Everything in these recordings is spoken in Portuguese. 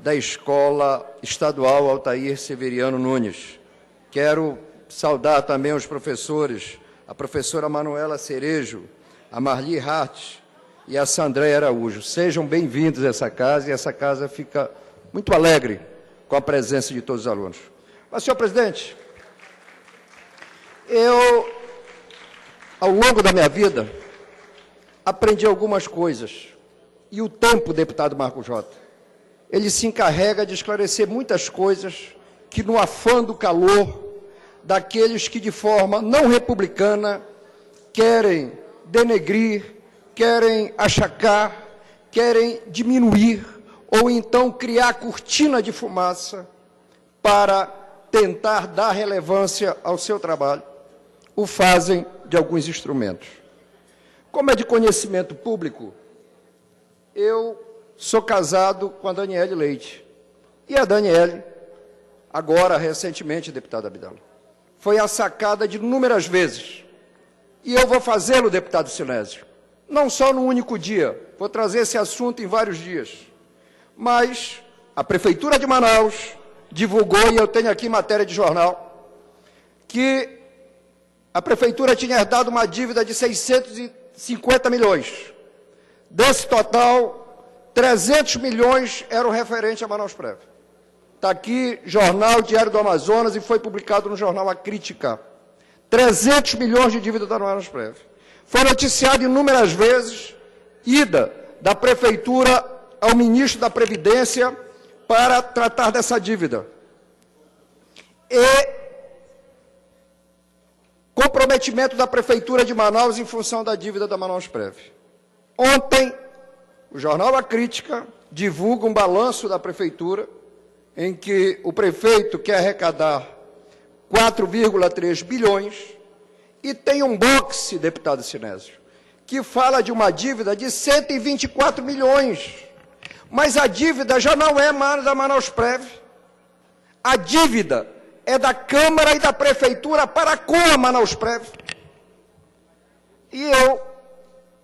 da Escola Estadual Altair Severiano Nunes. Quero saudar também os professores, a professora Manuela Cerejo, a Marli Hart e a Sandréia Araújo. Sejam bem-vindos a essa casa, e essa casa fica muito alegre com a presença de todos os alunos. Mas, senhor presidente, eu, ao longo da minha vida, aprendi algumas coisas. E o tempo, deputado Marco Jota, ele se encarrega de esclarecer muitas coisas que, no afã do calor daqueles que, de forma não republicana, querem denegrir, querem achacar, querem diminuir, ou então criar cortina de fumaça para tentar dar relevância ao seu trabalho, o fazem de alguns instrumentos. Como é de conhecimento público, eu sou casado com a Daniele Leite. E a Daniele, agora, recentemente, deputada Abdala, foi assacada de inúmeras vezes. E eu vou fazê-lo, deputado Sinésio, não só num único dia, vou trazer esse assunto em vários dias. Mas a Prefeitura de Manaus divulgou, e eu tenho aqui matéria de jornal, que a Prefeitura tinha herdado uma dívida de 650 milhões. Desse total, 300 milhões eram referentes a Manaus-Prev. Está aqui, jornal Diário do Amazonas, e foi publicado no jornal A Crítica. 300 milhões de dívida da Manaus-Prev. Foi noticiado inúmeras vezes, ida da Prefeitura ao ministro da Previdência para tratar dessa dívida. E comprometimento da Prefeitura de Manaus em função da dívida da Manaus-Prev. Ontem, o jornal A Crítica divulga um balanço da Prefeitura em que o prefeito quer arrecadar 4,3 bilhões e tem um boxe, deputado Sinésio, que fala de uma dívida de 124 milhões. Mas a dívida já não é mais da Manaus-Prev. A dívida é da Câmara e da Prefeitura para com a Manaus-Prev. E eu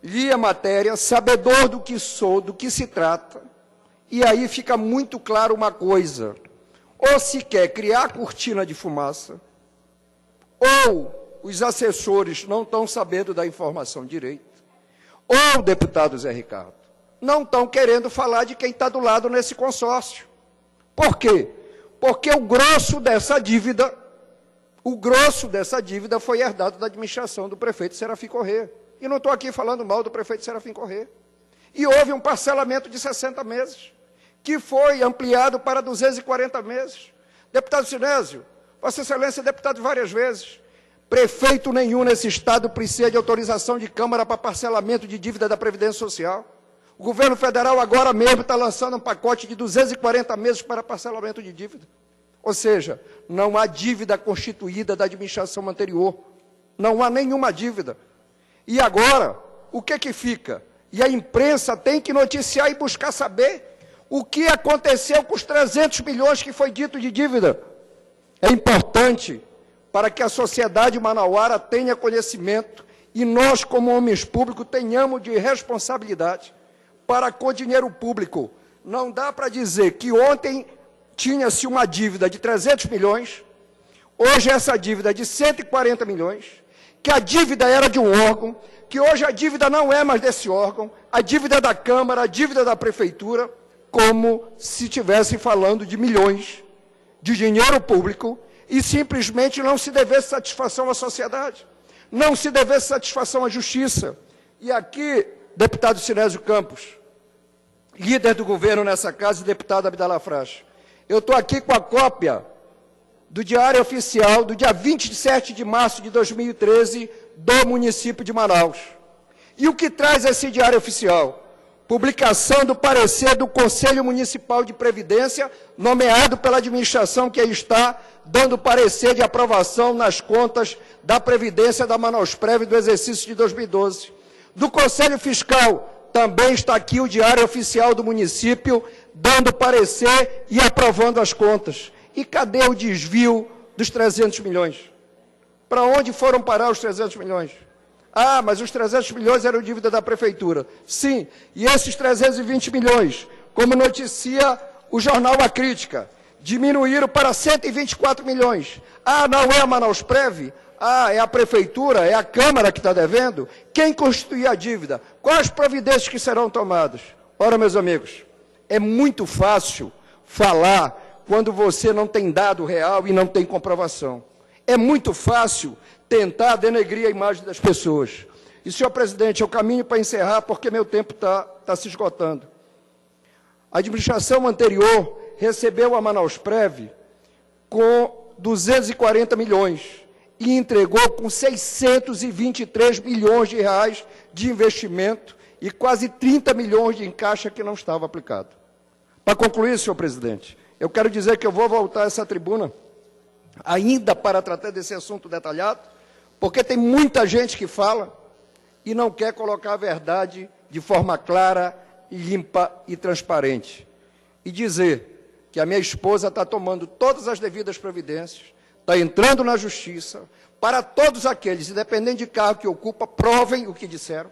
li a matéria, sabedor do que sou, do que se trata, e aí fica muito claro uma coisa: ou se quer criar cortina de fumaça, ou os assessores não estão sabendo da informação direito, ou, deputado Zé Ricardo, não estão querendo falar de quem está do lado nesse consórcio. Por quê? Porque o grosso dessa dívida foi herdado da administração do prefeito Serafim Corrêa. E não estou aqui falando mal do prefeito Serafim Corrêa. E houve um parcelamento de 60 meses, que foi ampliado para 240 meses. Deputado Sinésio, Vossa Excelência é deputado várias vezes. Prefeito nenhum nesse Estado precisa de autorização de Câmara para parcelamento de dívida da Previdência Social. O governo federal agora mesmo está lançando um pacote de 240 meses para parcelamento de dívida. Ou seja, não há dívida constituída da administração anterior. Não há nenhuma dívida. E agora, o que fica? E a imprensa tem que noticiar e buscar saber o que aconteceu com os 300 milhões que foi dito de dívida. É importante para que a sociedade manauara tenha conhecimento e nós, como homens públicos, tenhamos de responsabilidade para com o dinheiro público. Não dá para dizer que ontem tinha-se uma dívida de 300 milhões, hoje essa dívida é de 140 milhões, que a dívida era de um órgão, que hoje a dívida não é mais desse órgão, a dívida é da Câmara, a dívida da Prefeitura, como se estivesse falando de milhões de dinheiro público e simplesmente não se devesse satisfação à sociedade, não se devesse satisfação à justiça. E aqui, deputado Sinésio Campos, líder do governo nessa casa, e deputado Abdala Fracha, eu estou aqui com a cópia do Diário Oficial do dia 27 de março de 2013 do município de Manaus. E o que traz esse Diário Oficial? Publicação do parecer do Conselho Municipal de Previdência, nomeado pela administração que aí está, dando parecer de aprovação nas contas da Previdência da Manaus-Prev do exercício de 2012. Do Conselho Fiscal, também está aqui o Diário Oficial do município, dando parecer e aprovando as contas. E cadê o desvio dos 300 milhões? Para onde foram parar os 300 milhões? Ah, mas os 300 milhões eram dívida da Prefeitura. Sim, e esses 320 milhões, como noticia o jornal A Crítica, diminuíram para 124 milhões. Ah, não é a Manausprev? Ah, é a Prefeitura, é a Câmara que está devendo? Quem constituir a dívida? Quais as providências que serão tomadas? Ora, meus amigos, é muito fácil falar quando você não tem dado real e não tem comprovação. É muito fácil tentar denegrir a imagem das pessoas. E, senhor presidente, eu caminho para encerrar porque meu tempo está se esgotando. A administração anterior recebeu a Manausprev com 240 milhões e entregou com 623 milhões de reais de investimento e quase 30 milhões de encaixe que não estava aplicado. Para concluir, senhor presidente, eu quero dizer que eu vou voltar a essa tribuna ainda para tratar desse assunto detalhado, porque tem muita gente que fala e não quer colocar a verdade de forma clara, limpa e transparente. E dizer que a minha esposa está tomando todas as devidas providências, está entrando na justiça, para todos aqueles, independente de cargo que ocupa, provem o que disseram,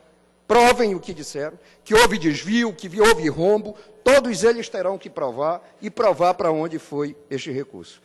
que houve desvio, que houve rombo, todos eles terão que provar e provar para onde foi este recurso.